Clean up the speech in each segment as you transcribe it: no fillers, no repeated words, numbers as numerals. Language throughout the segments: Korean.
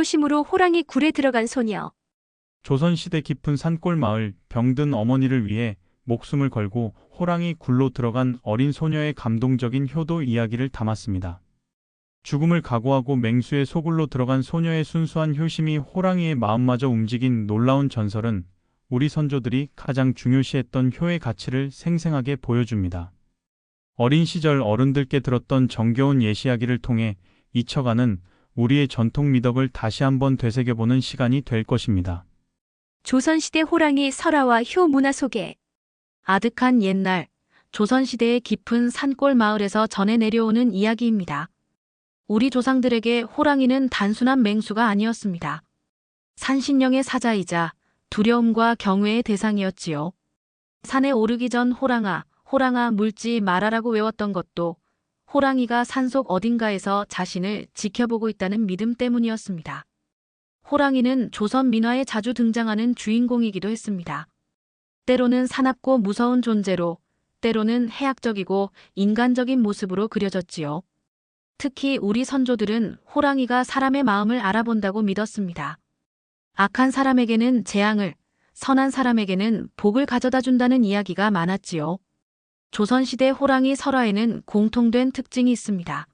효심으로 호랑이 굴에 들어간 소녀. 조선시대 깊은 산골 마을, 병든 어머니를 위해 목숨을 걸고 호랑이 굴로 들어간 어린 소녀의 감동적인 효도 이야기를 담았습니다. 죽음을 각오하고 맹수의 소굴로 들어간 소녀의 순수한 효심이 호랑이의 마음마저 움직인 놀라운 전설은 우리 선조들이 가장 중요시했던 효의 가치를 생생하게 보여줍니다. 어린 시절 어른들께 들었던 정겨운 예시이야기를 통해 잊혀가는 우리의 전통 미덕을 다시 한번 되새겨보는 시간이 될 것입니다. 조선시대 호랑이 설화와 효 문화 소개. 아득한 옛날, 조선시대의 깊은 산골 마을에서 전해 내려오는 이야기입니다. 우리 조상들에게 호랑이는 단순한 맹수가 아니었습니다. 산신령의 사자이자 두려움과 경외의 대상이었지요. 산에 오르기 전 호랑아, 호랑아 물지 말아라고 외웠던 것도 호랑이가 산속 어딘가에서 자신을 지켜보고 있다는 믿음 때문이었습니다. 호랑이는 조선 민화에 자주 등장하는 주인공이기도 했습니다. 때로는 사납고 무서운 존재로, 때로는 해악적이고 인간적인 모습으로 그려졌지요. 특히 우리 선조들은 호랑이가 사람의 마음을 알아본다고 믿었습니다. 악한 사람에게는 재앙을, 선한 사람에게는 복을 가져다 준다는 이야기가 많았지요. 조선시대 호랑이 설화에는 공통된 특징이 있습니다.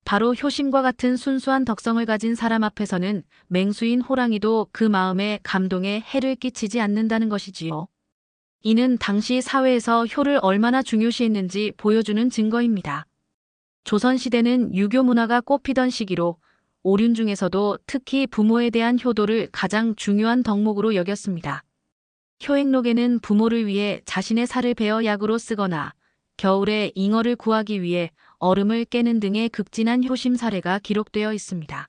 바로 효심과 같은 순수한 덕성을 가진 사람 앞에서는 맹수인 호랑이도 그 마음에 감동에 해를 끼치지 않는다는 것이지요. 이는 당시 사회에서 효를 얼마나 중요시했는지 보여주는 증거입니다. 조선시대는 유교 문화가 꽃피던 시기로 오륜 중에서도 특히 부모에 대한 효도를 가장 중요한 덕목으로 여겼습니다. 효행록에는 부모를 위해 자신의 살을 베어 약으로 쓰거나 겨울에 잉어를 구하기 위해 얼음을 깨는 등의 극진한 효심 사례가 기록되어 있습니다.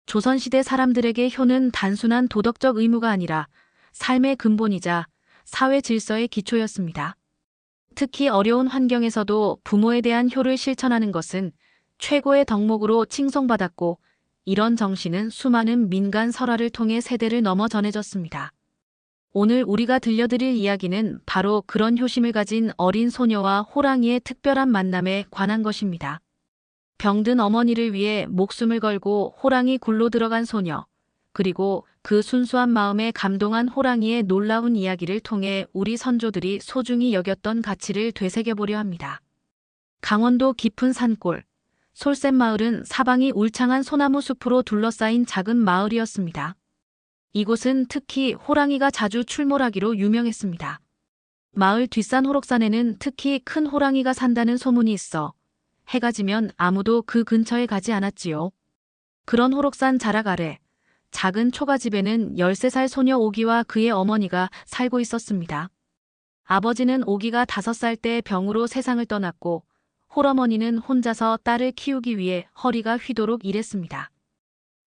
조선시대 사람들에게 효는 단순한 도덕적 의무가 아니라 삶의 근본이자 사회 질서의 기초였습니다. 특히 어려운 환경에서도 부모에 대한 효를 실천하는 것은 최고의 덕목으로 칭송받았고, 이런 정신은 수많은 민간 설화를 통해 세대를 넘어 전해졌습니다. 오늘 우리가 들려드릴 이야기는 바로 그런 효심을 가진 어린 소녀와 호랑이의 특별한 만남에 관한 것입니다. 병든 어머니를 위해 목숨을 걸고 호랑이 굴로 들어간 소녀, 그리고 그 순수한 마음에 감동한 호랑이의 놀라운 이야기를 통해 우리 선조들이 소중히 여겼던 가치를 되새겨보려 합니다. 강원도 깊은 산골, 솔샘마을은 사방이 울창한 소나무 숲으로 둘러싸인 작은 마을이었습니다. 이곳은 특히 호랑이가 자주 출몰하기로 유명했습니다. 마을 뒷산 호록산에는 특히 큰 호랑이가 산다는 소문이 있어 해가 지면 아무도 그 근처에 가지 않았지요. 그런 호록산 자락 아래 작은 초가집에는 13살 소녀 오기와 그의 어머니가 살고 있었습니다. 아버지는 오기가 5살 때 병으로 세상을 떠났고 홀어머니는 혼자서 딸을 키우기 위해 허리가 휘도록 일했습니다.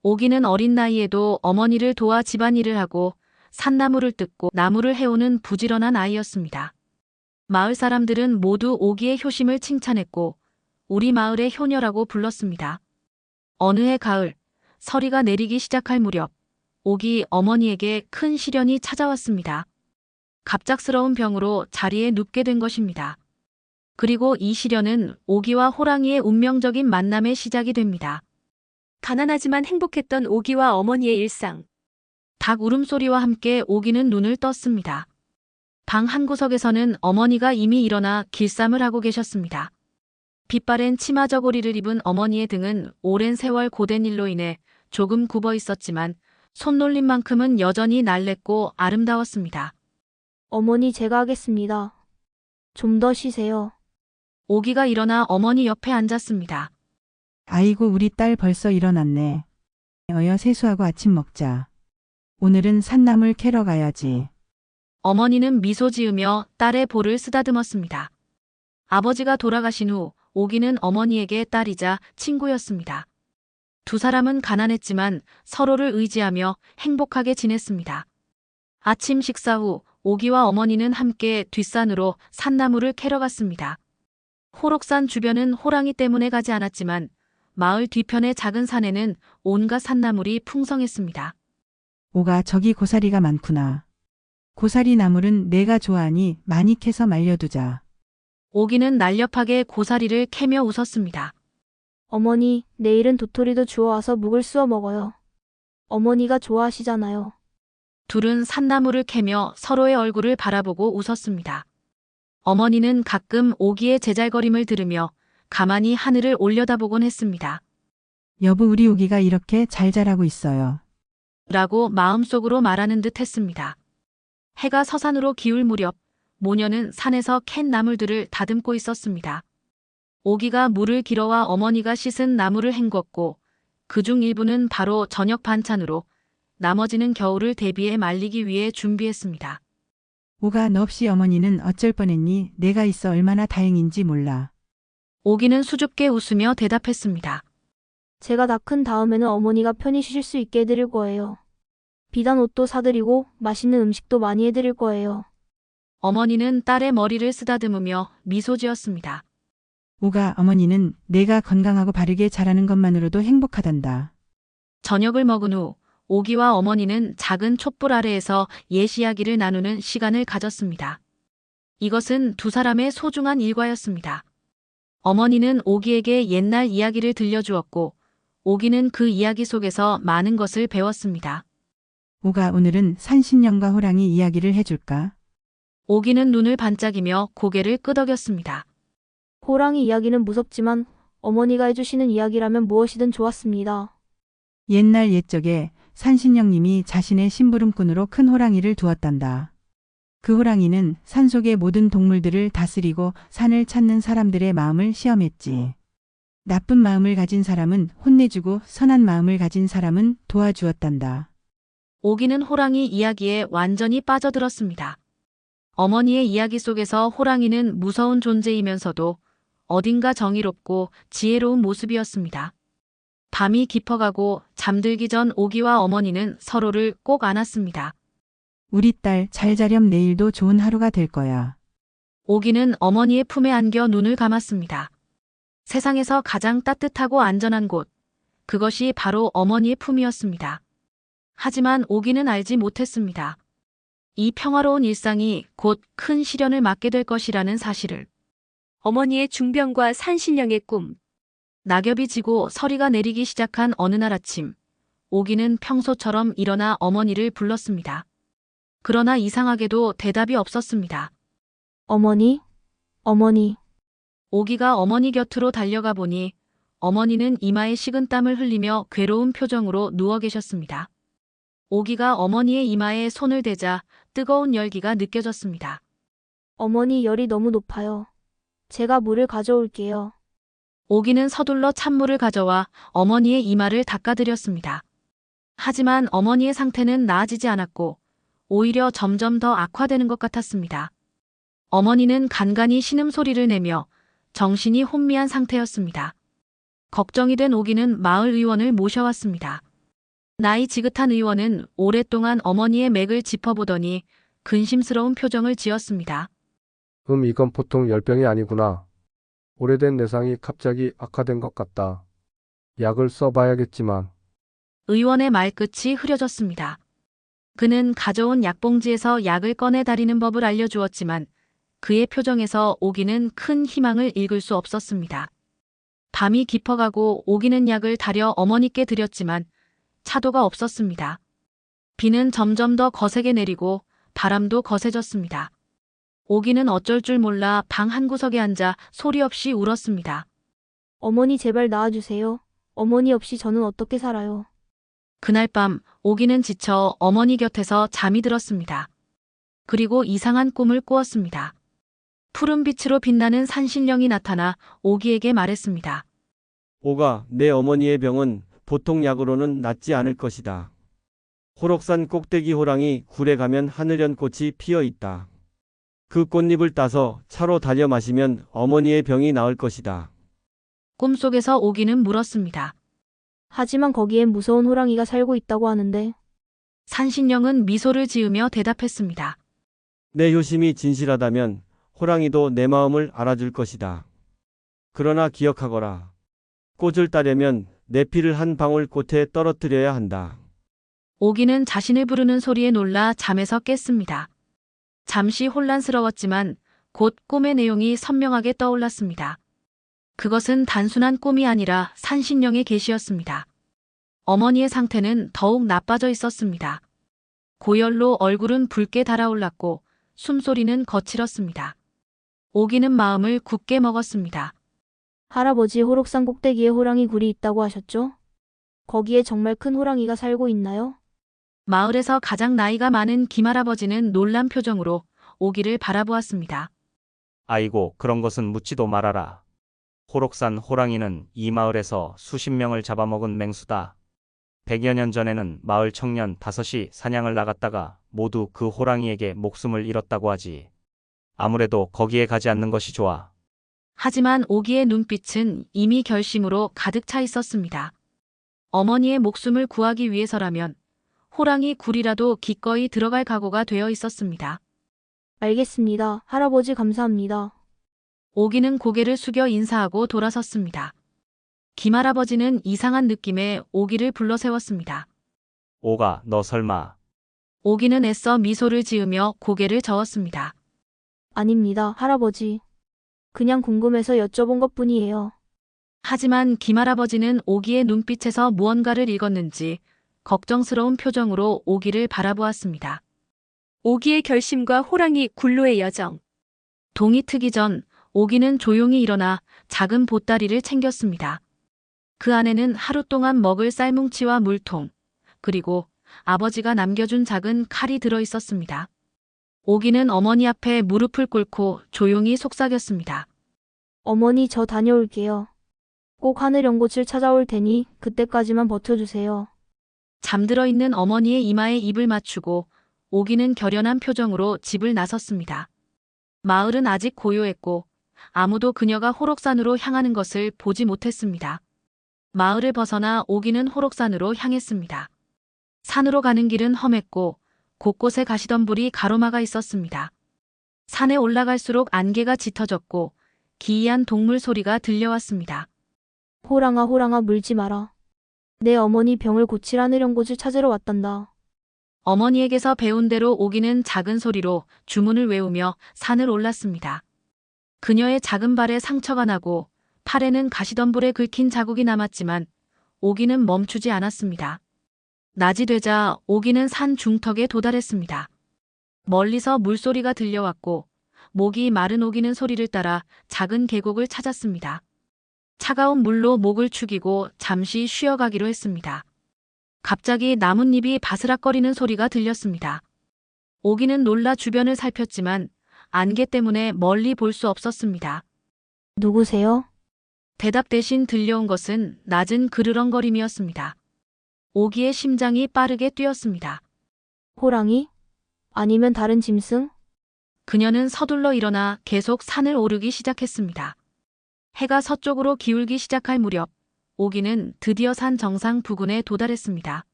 오기는 어린 나이에도 어머니를 도와 집안일을 하고 산나무를 뜯고 나무를 해오는 부지런한 아이였습니다. 마을 사람들은 모두 오기의 효심을 칭찬했고 우리 마을의 효녀라고 불렀습니다. 어느 해 가을, 서리가 내리기 시작할 무렵 오기 어머니에게 큰 시련이 찾아왔습니다. 갑작스러운 병으로 자리에 눕게 된 것입니다. 그리고 이 시련은 오기와 호랑이의 운명적인 만남의 시작이 됩니다. 가난하지만 행복했던 오기와 어머니의 일상. 닭 울음소리와 함께 오기는 눈을 떴습니다. 방 한구석에서는 어머니가 이미 일어나 길쌈을 하고 계셨습니다. 빛바랜 치마 저고리를 입은 어머니의 등은 오랜 세월 고된 일로 인해 조금 굽어 있었지만 손놀림만큼은 여전히 날랬고 아름다웠습니다. 어머니, 제가 하겠습니다. 좀 더 쉬세요. 오기가 일어나 어머니 옆에 앉았습니다. 아이고, 우리 딸 벌써 일어났네. 어여 세수하고 아침 먹자. 오늘은 산나물 캐러 가야지. 어머니는 미소 지으며 딸의 볼을 쓰다듬었습니다. 아버지가 돌아가신 후 오기는 어머니에게 딸이자 친구였습니다. 두 사람은 가난했지만 서로를 의지하며 행복하게 지냈습니다. 아침 식사 후 오기와 어머니는 함께 뒷산으로 산나물을 캐러 갔습니다. 호록산 주변은 호랑이 때문에 가지 않았지만 마을 뒤편의 작은 산에는 온갖 산나물이 풍성했습니다. 오가, 저기 고사리가 많구나. 고사리 나물은 내가 좋아하니 많이 캐서 말려두자. 오기는 날렵하게 고사리를 캐며 웃었습니다. 어머니, 내일은 도토리도 주워와서 묵을 쑤어 먹어요. 어머니가 좋아하시잖아요. 둘은 산나물을 캐며 서로의 얼굴을 바라보고 웃었습니다. 어머니는 가끔 오기의 제잘거림을 들으며 가만히 하늘을 올려다보곤 했습니다. 여보, 우리 오기가 이렇게 잘 자라고 있어요. 라고 마음속으로 말하는 듯 했습니다. 해가 서산으로 기울 무렵 모녀는 산에서 캔 나물들을 다듬고 있었습니다. 오기가 물을 길어와 어머니가 씻은 나물을 헹궜고 그중 일부는 바로 저녁 반찬으로, 나머지는 겨울을 대비해 말리기 위해 준비했습니다. 오가, 너 없이 어머니는 어쩔 뻔했니? 내가 있어 얼마나 다행인지 몰라. 오기는 수줍게 웃으며 대답했습니다. 제가 다 큰 다음에는 어머니가 편히 쉬실 수 있게 해드릴 거예요. 비단 옷도 사드리고 맛있는 음식도 많이 해드릴 거예요. 어머니는 딸의 머리를 쓰다듬으며 미소 지었습니다. 오가, 어머니는 내가 건강하고 바르게 자라는 것만으로도 행복하단다. 저녁을 먹은 후 오기와 어머니는 작은 촛불 아래에서 옛 이야기를 나누는 시간을 가졌습니다. 이것은 두 사람의 소중한 일과였습니다. 어머니는 오기에게 옛날 이야기를 들려주었고 오기는 그 이야기 속에서 많은 것을 배웠습니다. 오가, 오늘은 산신령과 호랑이 이야기를 해줄까? 오기는 눈을 반짝이며 고개를 끄덕였습니다. 호랑이 이야기는 무섭지만 어머니가 해주시는 이야기라면 무엇이든 좋았습니다. 옛날 옛적에 산신령님이 자신의 심부름꾼으로 큰 호랑이를 두었단다. 그 호랑이는 산속의 모든 동물들을 다스리고 산을 찾는 사람들의 마음을 시험했지. 나쁜 마음을 가진 사람은 혼내주고 선한 마음을 가진 사람은 도와주었단다. 오기는 호랑이 이야기에 완전히 빠져들었습니다. 어머니의 이야기 속에서 호랑이는 무서운 존재이면서도 어딘가 정의롭고 지혜로운 모습이었습니다. 밤이 깊어가고 잠들기 전 오기와 어머니는 서로를 꼭 안았습니다. 우리 딸 잘 자렴, 내일도 좋은 하루가 될 거야. 오기는 어머니의 품에 안겨 눈을 감았습니다. 세상에서 가장 따뜻하고 안전한 곳, 그것이 바로 어머니의 품이었습니다. 하지만 오기는 알지 못했습니다. 이 평화로운 일상이 곧 큰 시련을 맞게 될 것이라는 사실을. 어머니의 중병과 산신령의 꿈. 낙엽이 지고 서리가 내리기 시작한 어느 날 아침, 오기는 평소처럼 일어나 어머니를 불렀습니다. 그러나 이상하게도 대답이 없었습니다. 어머니? 어머니. 오기가 어머니 곁으로 달려가 보니 어머니는 이마에 식은땀을 흘리며 괴로운 표정으로 누워 계셨습니다. 오기가 어머니의 이마에 손을 대자 뜨거운 열기가 느껴졌습니다. 어머니, 열이 너무 높아요. 제가 물을 가져올게요. 오기는 서둘러 찬물을 가져와 어머니의 이마를 닦아드렸습니다. 하지만 어머니의 상태는 나아지지 않았고 오히려 점점 더 악화되는 것 같았습니다. 어머니는 간간히 신음소리를 내며 정신이 혼미한 상태였습니다. 걱정이 된 오기는 마을 의원을 모셔왔습니다. 나이 지긋한 의원은 오랫동안 어머니의 맥을 짚어보더니 근심스러운 표정을 지었습니다. 이건 보통 열병이 아니구나. 오래된 내상이 갑자기 악화된 것 같다. 약을 써봐야겠지만. 의원의 말끝이 흐려졌습니다. 그는 가져온 약봉지에서 약을 꺼내 다리는 법을 알려주었지만 그의 표정에서 오기는 큰 희망을 읽을 수 없었습니다. 밤이 깊어가고 오기는 약을 다려 어머니께 드렸지만 차도가 없었습니다. 비는 점점 더 거세게 내리고 바람도 거세졌습니다. 오기는 어쩔 줄 몰라 방 한구석에 앉아 소리 없이 울었습니다. 어머니, 제발 나와주세요. 어머니 없이 저는 어떻게 살아요. 그날 밤 오기는 지쳐 어머니 곁에서 잠이 들었습니다. 그리고 이상한 꿈을 꾸었습니다. 푸른 빛으로 빛나는 산신령이 나타나 오기에게 말했습니다. 오가, 내 어머니의 병은 보통 약으로는 낫지 않을 것이다. 호록산 꼭대기 호랑이 굴에 가면 하늘연꽃이 피어 있다. 그 꽃잎을 따서 차로 달여 마시면 어머니의 병이 나을 것이다. 꿈속에서 오기는 물었습니다. 하지만 거기엔 무서운 호랑이가 살고 있다고 하는데. 산신령은 미소를 지으며 대답했습니다. 내 효심이 진실하다면 호랑이도 내 마음을 알아줄 것이다. 그러나 기억하거라. 꽃을 따려면 내 피를 한 방울 꽃에 떨어뜨려야 한다. 오기는 자신을 부르는 소리에 놀라 잠에서 깼습니다. 잠시 혼란스러웠지만 곧 꿈의 내용이 선명하게 떠올랐습니다. 그것은 단순한 꿈이 아니라 산신령의 계시였습니다. 어머니의 상태는 더욱 나빠져 있었습니다. 고열로 얼굴은 붉게 달아올랐고 숨소리는 거칠었습니다. 오기는 마음을 굳게 먹었습니다. 할아버지, 호록산 꼭대기에 호랑이 굴이 있다고 하셨죠? 거기에 정말 큰 호랑이가 살고 있나요? 마을에서 가장 나이가 많은 김할아버지는 놀란 표정으로 오기를 바라보았습니다. 아이고, 그런 것은 묻지도 말아라. 호록산 호랑이는 이 마을에서 수십 명을 잡아먹은 맹수다. 100여 년 전에는 마을 청년 5이 사냥을 나갔다가 모두 그 호랑이에게 목숨을 잃었다고 하지. 아무래도 거기에 가지 않는 것이 좋아. 하지만 오기의 눈빛은 이미 결심으로 가득 차 있었습니다. 어머니의 목숨을 구하기 위해서라면 호랑이 굴이라도 기꺼이 들어갈 각오가 되어 있었습니다. 알겠습니다. 할아버지, 감사합니다. 오기는 고개를 숙여 인사하고 돌아섰습니다. 김할아버지는 이상한 느낌에 오기를 불러 세웠습니다. 오가, 너 설마. 오기는 애써 미소를 지으며 고개를 저었습니다. 아닙니다, 할아버지. 그냥 궁금해서 여쭤본 것뿐이에요. 하지만 김할아버지는 오기의 눈빛에서 무언가를 읽었는지 걱정스러운 표정으로 오기를 바라보았습니다. 오기의 결심과 호랑이 굴로의 여정. 동이 트기 전 오기는 조용히 일어나 작은 보따리를 챙겼습니다. 그 안에는 하루 동안 먹을 쌀뭉치와 물통, 그리고 아버지가 남겨준 작은 칼이 들어 있었습니다. 오기는 어머니 앞에 무릎을 꿇고 조용히 속삭였습니다. 어머니, 저 다녀올게요. 꼭 하늘연꽃을 찾아올 테니 그때까지만 버텨주세요. 잠들어 있는 어머니의 이마에 입을 맞추고 오기는 결연한 표정으로 집을 나섰습니다. 마을은 아직 고요했고 아무도 그녀가 호록산으로 향하는 것을 보지 못했습니다. 마을을 벗어나 오기는 호록산으로 향했습니다. 산으로 가는 길은 험했고 곳곳에 가시덤불이 가로막아 있었습니다. 산에 올라갈수록 안개가 짙어졌고 기이한 동물 소리가 들려왔습니다. 호랑아, 호랑아, 물지 마라. 내 어머니 병을 고칠 하늘연꽃을 찾으러 왔단다. 어머니에게서 배운 대로 오기는 작은 소리로 주문을 외우며 산을 올랐습니다. 그녀의 작은 발에 상처가 나고 팔에는 가시덤불에 긁힌 자국이 남았지만 오기는 멈추지 않았습니다. 낮이 되자 오기는 산 중턱에 도달했습니다. 멀리서 물소리가 들려왔고 목이 마른 오기는 소리를 따라 작은 계곡을 찾았습니다. 차가운 물로 목을 축이고 잠시 쉬어가기로 했습니다. 갑자기 나뭇잎이 바스락거리는 소리가 들렸습니다. 오기는 놀라 주변을 살폈지만 안개 때문에 멀리 볼 수 없었습니다. 누구세요? 대답 대신 들려온 것은 낮은 그르렁거림이었습니다. 오기의 심장이 빠르게 뛰었습니다. 호랑이? 아니면 다른 짐승? 그녀는 서둘러 일어나 계속 산을 오르기 시작했습니다. 해가 서쪽으로 기울기 시작할 무렵 오기는 드디어 산 정상 부근에 도달했습니다.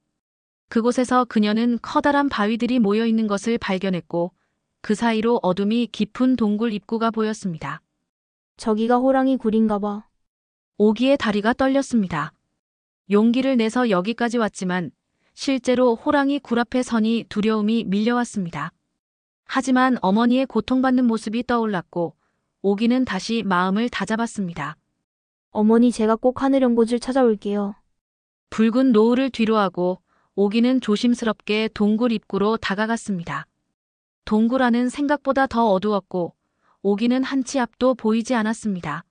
그곳에서 그녀는 커다란 바위들이 모여 있는 것을 발견했고 그 사이로 어둠이 깊은 동굴 입구가 보였습니다. 저기가 호랑이 굴인가 봐. 오기의 다리가 떨렸습니다. 용기를 내서 여기까지 왔지만 실제로 호랑이 굴 앞에 서니 두려움이 밀려왔습니다. 하지만 어머니의 고통받는 모습이 떠올랐고 오기는 다시 마음을 다잡았습니다. 어머니, 제가 꼭 하늘연꽃을 찾아올게요. 붉은 노을을 뒤로하고 오기는 조심스럽게 동굴 입구로 다가갔습니다. 동굴 안은 생각보다 더 어두웠고 오기는 한치 앞도 보이지 않았습니다.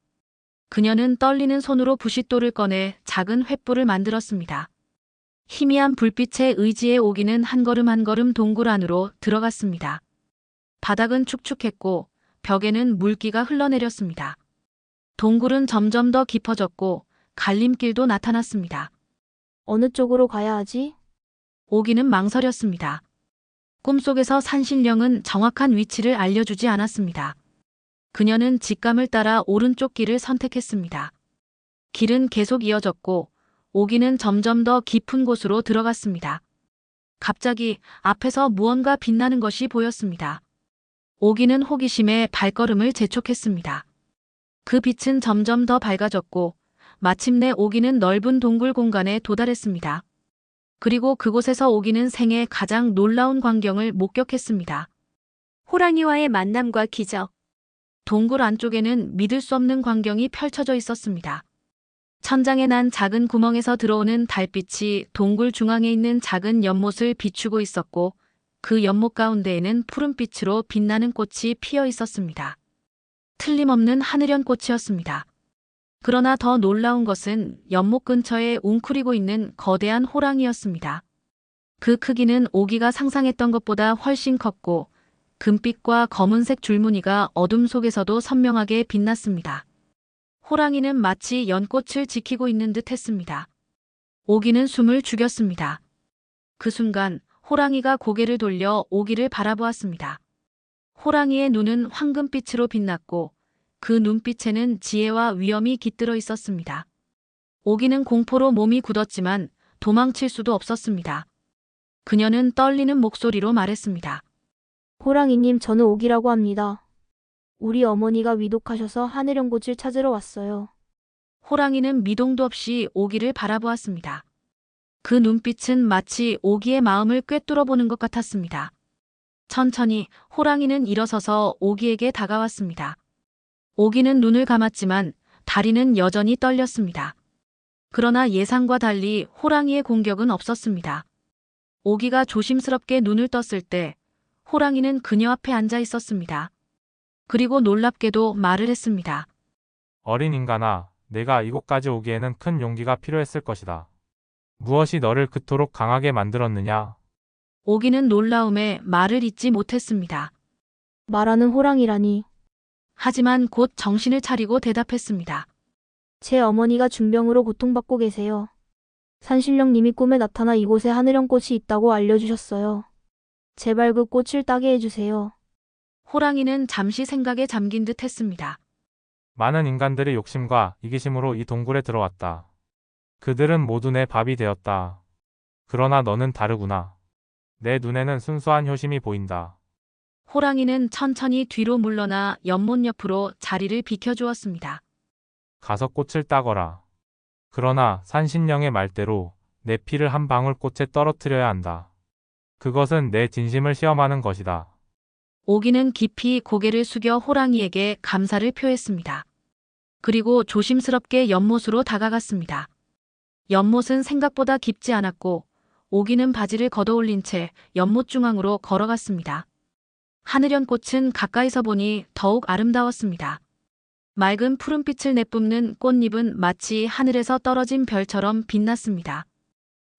그녀는 떨리는 손으로 부싯돌을 꺼내 작은 횃불을 만들었습니다. 희미한 불빛에 의지해 오기는 한 걸음 한 걸음 동굴 안으로 들어갔습니다. 바닥은 축축했고 벽에는 물기가 흘러내렸습니다. 동굴은 점점 더 깊어졌고 갈림길도 나타났습니다. 어느 쪽으로 가야 하지? 오기는 망설였습니다. 꿈속에서 산신령은 정확한 위치를 알려주지 않았습니다. 그녀는 직감을 따라 오른쪽 길을 선택했습니다. 길은 계속 이어졌고 오기는 점점 더 깊은 곳으로 들어갔습니다. 갑자기 앞에서 무언가 빛나는 것이 보였습니다. 오기는 호기심에 발걸음을 재촉했습니다. 그 빛은 점점 더 밝아졌고 마침내 오기는 넓은 동굴 공간에 도달했습니다. 그리고 그곳에서 오기는 생애 가장 놀라운 광경을 목격했습니다. 호랑이와의 만남과 기적. 동굴 안쪽에는 믿을 수 없는 광경이 펼쳐져 있었습니다. 천장에 난 작은 구멍에서 들어오는 달빛이 동굴 중앙에 있는 작은 연못을 비추고 있었고 그 연못 가운데에는 푸른빛으로 빛나는 꽃이 피어 있었습니다. 틀림없는 하늘연 꽃이었습니다. 그러나 더 놀라운 것은 연못 근처에 웅크리고 있는 거대한 호랑이였습니다. 그 크기는 오기가 상상했던 것보다 훨씬 컸고 금빛과 검은색 줄무늬가 어둠 속에서도 선명하게 빛났습니다. 호랑이는 마치 연꽃을 지키고 있는 듯 했습니다. 오기는 숨을 죽였습니다. 그 순간 호랑이가 고개를 돌려 오기를 바라보았습니다. 호랑이의 눈은 황금빛으로 빛났고 그 눈빛에는 지혜와 위엄이 깃들어 있었습니다. 오기는 공포로 몸이 굳었지만 도망칠 수도 없었습니다. 그녀는 떨리는 목소리로 말했습니다. 호랑이님, 저는 오기라고 합니다. 우리 어머니가 위독하셔서 하늘연꽃을 찾으러 왔어요. 호랑이는 미동도 없이 오기를 바라보았습니다. 그 눈빛은 마치 오기의 마음을 꿰뚫어 보는 것 같았습니다. 천천히 호랑이는 일어서서 오기에게 다가왔습니다. 오기는 눈을 감았지만 다리는 여전히 떨렸습니다. 그러나 예상과 달리 호랑이의 공격은 없었습니다. 오기가 조심스럽게 눈을 떴을 때 호랑이는 그녀 앞에 앉아 있었습니다. 그리고 놀랍게도 말을 했습니다. 어린 인간아, 내가 이곳까지 오기에는 큰 용기가 필요했을 것이다. 무엇이 너를 그토록 강하게 만들었느냐? 오기는 놀라움에 말을 잇지 못했습니다. 말하는 호랑이라니. 하지만 곧 정신을 차리고 대답했습니다. 제 어머니가 중병으로 고통받고 계세요. 산신령님이 꿈에 나타나 이곳에 하늘연꽃이 있다고 알려주셨어요. 제발 그 꽃을 따게 해주세요. 호랑이는 잠시 생각에 잠긴 듯 했습니다. 많은 인간들의 욕심과 이기심으로 이 동굴에 들어왔다. 그들은 모두 내 밥이 되었다. 그러나 너는 다르구나. 내 눈에는 순수한 효심이 보인다. 호랑이는 천천히 뒤로 물러나 연못 옆으로 자리를 비켜주었습니다. 가서 꽃을 따거라. 그러나 산신령의 말대로 내 피를 한 방울 꽃에 떨어뜨려야 한다. 그것은 내 진심을 시험하는 것이다. 오기는 깊이 고개를 숙여 호랑이에게 감사를 표했습니다. 그리고 조심스럽게 연못으로 다가갔습니다. 연못은 생각보다 깊지 않았고 오기는 바지를 걷어올린 채 연못 중앙으로 걸어갔습니다. 하늘연꽃은 가까이서 보니 더욱 아름다웠습니다. 맑은 푸른빛을 내뿜는 꽃잎은 마치 하늘에서 떨어진 별처럼 빛났습니다.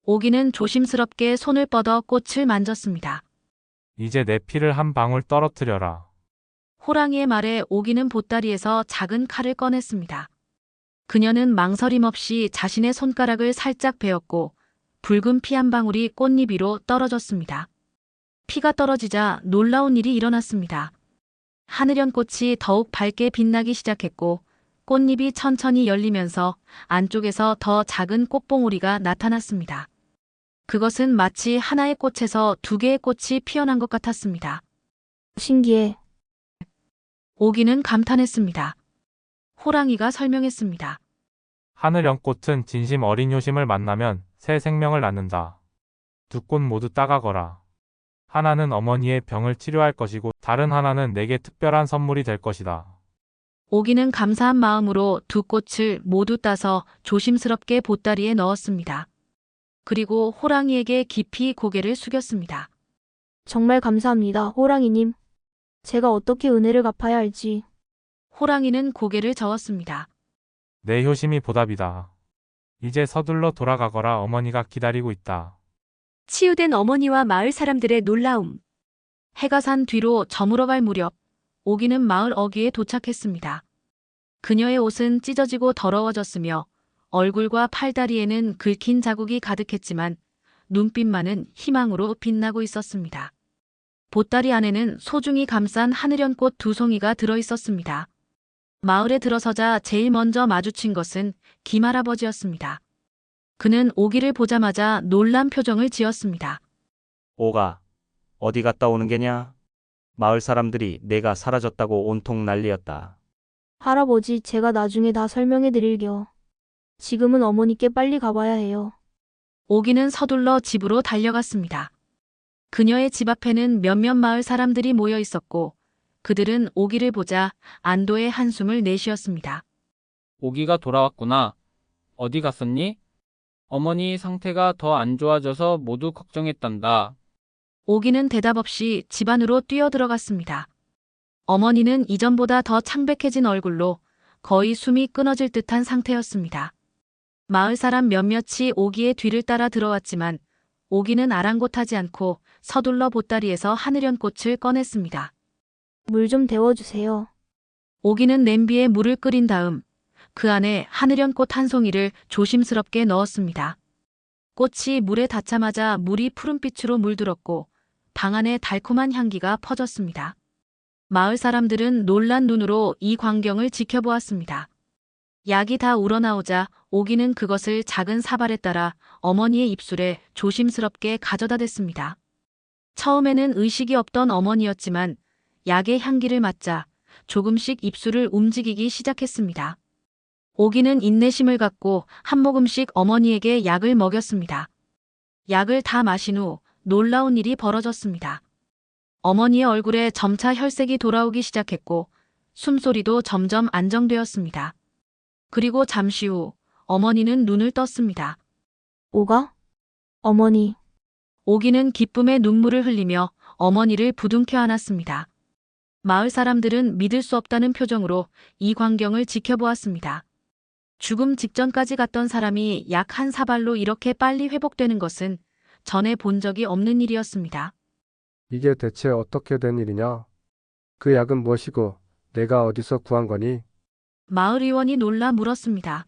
오기는 조심스럽게 손을 뻗어 꽃을 만졌습니다. 이제 내 피를 한 방울 떨어뜨려라. 호랑이의 말에 오기는 보따리에서 작은 칼을 꺼냈습니다. 그녀는 망설임 없이 자신의 손가락을 살짝 베었고 붉은 피 한 방울이 꽃잎 위로 떨어졌습니다. 피가 떨어지자 놀라운 일이 일어났습니다. 하늘연꽃이 더욱 밝게 빛나기 시작했고 꽃잎이 천천히 열리면서 안쪽에서 더 작은 꽃봉오리가 나타났습니다. 그것은 마치 하나의 꽃에서 두 개의 꽃이 피어난 것 같았습니다. 신기해. 오기는 감탄했습니다. 호랑이가 설명했습니다. 하늘연꽃은 진심 어린 효심을 만나면 새 생명을 낳는다. 두 꽃 모두 따가거라. 하나는 어머니의 병을 치료할 것이고 다른 하나는 내게 특별한 선물이 될 것이다. 오기는 감사한 마음으로 두 꽃을 모두 따서 조심스럽게 보따리에 넣었습니다. 그리고 호랑이에게 깊이 고개를 숙였습니다. 정말 감사합니다, 호랑이님. 제가 어떻게 은혜를 갚아야 할지. 호랑이는 고개를 저었습니다. 내 효심이 보답이다. 이제 서둘러 돌아가거라. 어머니가 기다리고 있다. 치유된 어머니와 마을 사람들의 놀라움. 해가 산 뒤로 저물어갈 무렵 오기는 마을 어귀에 도착했습니다. 그녀의 옷은 찢어지고 더러워졌으며 얼굴과 팔다리에는 긁힌 자국이 가득했지만 눈빛만은 희망으로 빛나고 있었습니다. 보따리 안에는 소중히 감싼 하늘연꽃 두 송이가 들어있었습니다. 마을에 들어서자 제일 먼저 마주친 것은 김할아버지였습니다. 그는 오기를 보자마자 놀란 표정을 지었습니다. 오가, 어디 갔다 오는 게냐? 마을 사람들이 내가 사라졌다고 온통 난리였다. 할아버지, 제가 나중에 다 설명해 드릴게요. 지금은 어머니께 빨리 가봐야 해요. 오기는 서둘러 집으로 달려갔습니다. 그녀의 집 앞에는 몇몇 마을 사람들이 모여 있었고 그들은 오기를 보자 안도의 한숨을 내쉬었습니다. 오기가 돌아왔구나. 어디 갔었니? 어머니 상태가 더 안 좋아져서 모두 걱정했단다. 오기는 대답 없이 집 안으로 뛰어들어갔습니다. 어머니는 이전보다 더 창백해진 얼굴로 거의 숨이 끊어질 듯한 상태였습니다. 마을 사람 몇몇이 오기의 뒤를 따라 들어왔지만 오기는 아랑곳하지 않고 서둘러 보따리에서 하늘연꽃을 꺼냈습니다. 물 좀 데워주세요. 오기는 냄비에 물을 끓인 다음 그 안에 하늘연꽃 한 송이를 조심스럽게 넣었습니다. 꽃이 물에 닿자마자 물이 푸른빛으로 물들었고 방 안에 달콤한 향기가 퍼졌습니다. 마을 사람들은 놀란 눈으로 이 광경을 지켜보았습니다. 약이 다 우러나오자 오기는 그것을 작은 사발에 따라 어머니의 입술에 조심스럽게 가져다 댔습니다. 처음에는 의식이 없던 어머니였지만 약의 향기를 맡자 조금씩 입술을 움직이기 시작했습니다. 오기는 인내심을 갖고 한 모금씩 어머니에게 약을 먹였습니다. 약을 다 마신 후 놀라운 일이 벌어졌습니다. 어머니의 얼굴에 점차 혈색이 돌아오기 시작했고 숨소리도 점점 안정되었습니다. 그리고 잠시 후 어머니는 눈을 떴습니다. 오가? 어머니, 오기는 기쁨의 눈물을 흘리며 어머니를 부둥켜 안았습니다. 마을 사람들은 믿을 수 없다는 표정으로 이 광경을 지켜보았습니다. 죽음 직전까지 갔던 사람이 약 한 사발로 이렇게 빨리 회복되는 것은 전에 본 적이 없는 일이었습니다. 이게 대체 어떻게 된 일이냐? 그 약은 무엇이고 내가 어디서 구한 거니? 마을 의원이 놀라 물었습니다.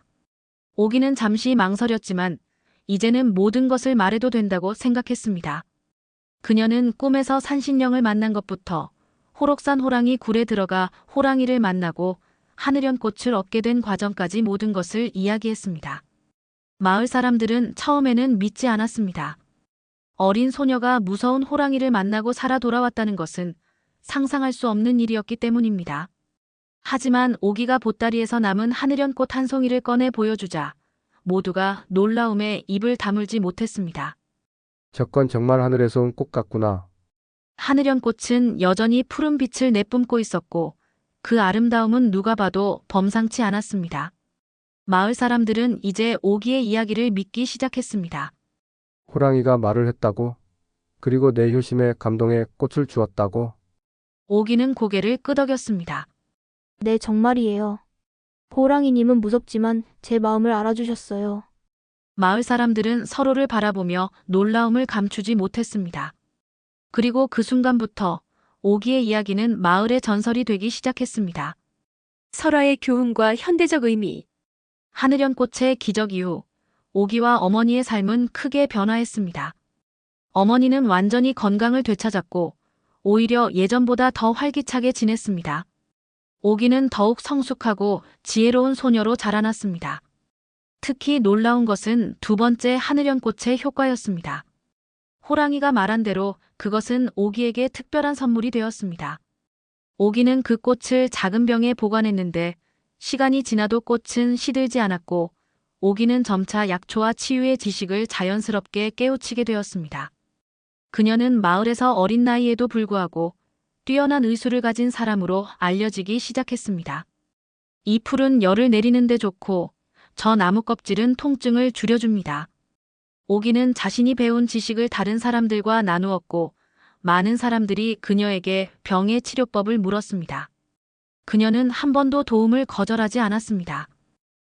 오기는 잠시 망설였지만 이제는 모든 것을 말해도 된다고 생각했습니다. 그녀는 꿈에서 산신령을 만난 것부터 호록산 호랑이 굴에 들어가 호랑이를 만나고 하늘연꽃을 얻게 된 과정까지 모든 것을 이야기했습니다. 마을 사람들은 처음에는 믿지 않았습니다. 어린 소녀가 무서운 호랑이를 만나고 살아 돌아왔다는 것은 상상할 수 없는 일이었기 때문입니다. 하지만 오기가 보따리에서 남은 하늘연꽃 한 송이를 꺼내 보여주자 모두가 놀라움에 입을 다물지 못했습니다. 저건 정말 하늘에서 온 꽃 같구나. 하늘연꽃은 여전히 푸른 빛을 내뿜고 있었고 그 아름다움은 누가 봐도 범상치 않았습니다. 마을 사람들은 이제 오기의 이야기를 믿기 시작했습니다. 호랑이가 말을 했다고? 그리고 내 효심에 감동해 꽃을 주었다고? 오기는 고개를 끄덕였습니다. 네, 정말이에요. 호랑이님은 무섭지만 제 마음을 알아주셨어요. 마을 사람들은 서로를 바라보며 놀라움을 감추지 못했습니다. 그리고 그 순간부터 오기의 이야기는 마을의 전설이 되기 시작했습니다. 설화의 교훈과 현대적 의미. 하늘연꽃의 기적 이후 오기와 어머니의 삶은 크게 변화했습니다. 어머니는 완전히 건강을 되찾았고 오히려 예전보다 더 활기차게 지냈습니다. 오기는 더욱 성숙하고 지혜로운 소녀로 자라났습니다. 특히 놀라운 것은 두 번째 하늘연꽃의 효과였습니다. 호랑이가 말한 대로 그것은 오기에게 특별한 선물이 되었습니다. 오기는 그 꽃을 작은 병에 보관했는데 시간이 지나도 꽃은 시들지 않았고 오기는 점차 약초와 치유의 지식을 자연스럽게 깨우치게 되었습니다. 그녀는 마을에서 어린 나이에도 불구하고 뛰어난 의술을 가진 사람으로 알려지기 시작했습니다. 이 풀은 열을 내리는 데 좋고 저 나무 껍질은 통증을 줄여줍니다. 오기는 자신이 배운 지식을 다른 사람들과 나누었고 많은 사람들이 그녀에게 병의 치료법을 물었습니다. 그녀는 한 번도 도움을 거절하지 않았습니다.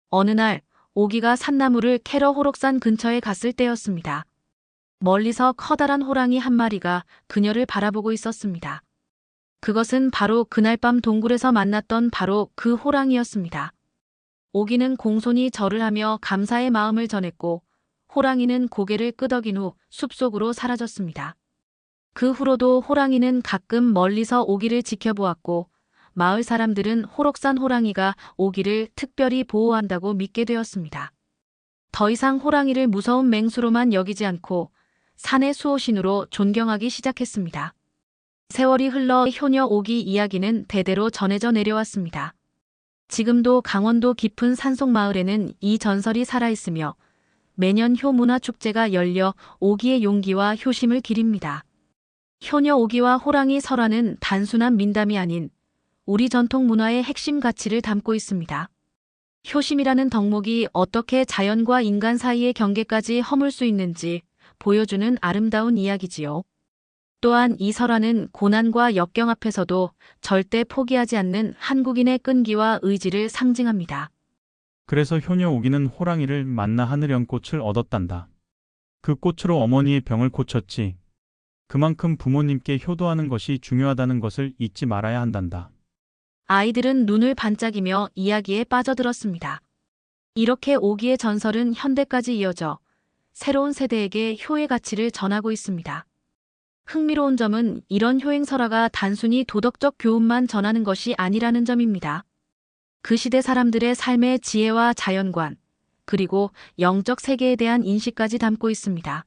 어느 날 오기가 산나무를 캐러 호록산 근처에 갔을 때였습니다. 멀리서 커다란 호랑이 한 마리가 그녀를 바라보고 있었습니다. 그것은 바로 그날 밤 동굴에서 만났던 바로 그 호랑이였습니다. 오기는 공손히 절을 하며 감사의 마음을 전했고 호랑이는 고개를 끄덕인 후 숲속으로 사라졌습니다. 그 후로도 호랑이는 가끔 멀리서 오기를 지켜보았고 마을 사람들은 호록산 호랑이가 오기를 특별히 보호한다고 믿게 되었습니다. 더 이상 호랑이를 무서운 맹수로만 여기지 않고 산의 수호신으로 존경하기 시작했습니다. 세월이 흘러 효녀 오기 이야기는 대대로 전해져 내려왔습니다. 지금도 강원도 깊은 산속 마을에는 이 전설이 살아있으며 매년 효문화축제가 열려 오기의 용기와 효심을 기립니다. 효녀 오기와 호랑이 설화는 단순한 민담이 아닌 우리 전통 문화의 핵심 가치를 담고 있습니다. 효심이라는 덕목이 어떻게 자연과 인간 사이의 경계까지 허물 수 있는지 보여주는 아름다운 이야기지요. 또한 이 설화는 고난과 역경 앞에서도 절대 포기하지 않는 한국인의 끈기와 의지를 상징합니다. 그래서 효녀 오기는 호랑이를 만나 하늘연꽃을 얻었단다. 그 꽃으로 어머니의 병을 고쳤지. 그만큼 부모님께 효도하는 것이 중요하다는 것을 잊지 말아야 한단다. 아이들은 눈을 반짝이며 이야기에 빠져들었습니다. 이렇게 오기의 전설은 현대까지 이어져 새로운 세대에게 효의 가치를 전하고 있습니다. 흥미로운 점은 이런 효행설화가 단순히 도덕적 교훈만 전하는 것이 아니라는 점입니다. 그 시대 사람들의 삶의 지혜와 자연관, 그리고 영적 세계에 대한 인식까지 담고 있습니다.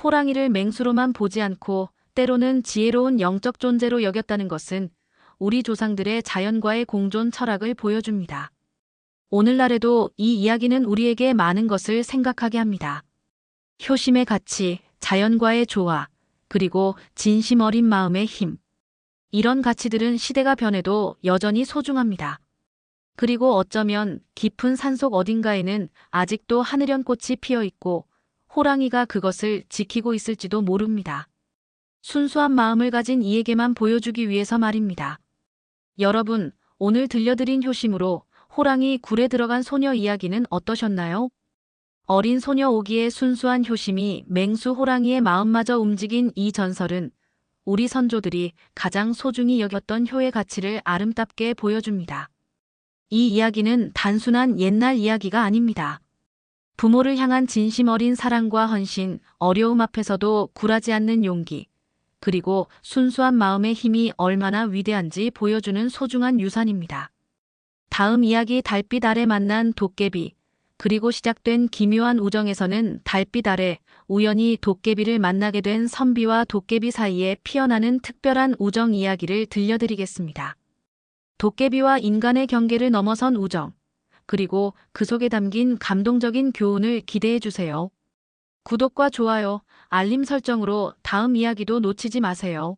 호랑이를 맹수로만 보지 않고 때로는 지혜로운 영적 존재로 여겼다는 것은 우리 조상들의 자연과의 공존 철학을 보여줍니다. 오늘날에도 이 이야기는 우리에게 많은 것을 생각하게 합니다. 효심의 가치, 자연과의 조화, 그리고 진심 어린 마음의 힘. 이런 가치들은 시대가 변해도 여전히 소중합니다. 그리고 어쩌면 깊은 산속 어딘가에는 아직도 하늘연꽃이 피어 있고 호랑이가 그것을 지키고 있을지도 모릅니다. 순수한 마음을 가진 이에게만 보여주기 위해서 말입니다. 여러분, 오늘 들려드린 효심으로 호랑이 굴에 들어간 소녀 이야기는 어떠셨나요? 어린 소녀 오기의 순수한 효심이 맹수 호랑이의 마음마저 움직인 이 전설은 우리 선조들이 가장 소중히 여겼던 효의 가치를 아름답게 보여줍니다. 이 이야기는 단순한 옛날 이야기가 아닙니다. 부모를 향한 진심 어린 사랑과 헌신, 어려움 앞에서도 굴하지 않는 용기, 그리고 순수한 마음의 힘이 얼마나 위대한지 보여주는 소중한 유산입니다. 다음 이야기 달빛 아래 만난 도깨비, 그리고 시작된 기묘한 우정에서는 달빛 아래 우연히 도깨비를 만나게 된 선비와 도깨비 사이에 피어나는 특별한 우정 이야기를 들려드리겠습니다. 도깨비와 인간의 경계를 넘어선 우정, 그리고 그 속에 담긴 감동적인 교훈을 기대해주세요. 구독과 좋아요, 알림 설정으로 다음 이야기도 놓치지 마세요.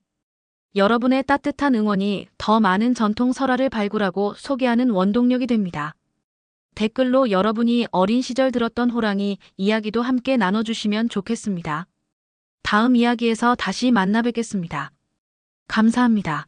여러분의 따뜻한 응원이 더 많은 전통 설화를 발굴하고 소개하는 원동력이 됩니다. 댓글로 여러분이 어린 시절 들었던 호랑이 이야기도 함께 나눠주시면 좋겠습니다. 다음 이야기에서 다시 만나 뵙겠습니다. 감사합니다.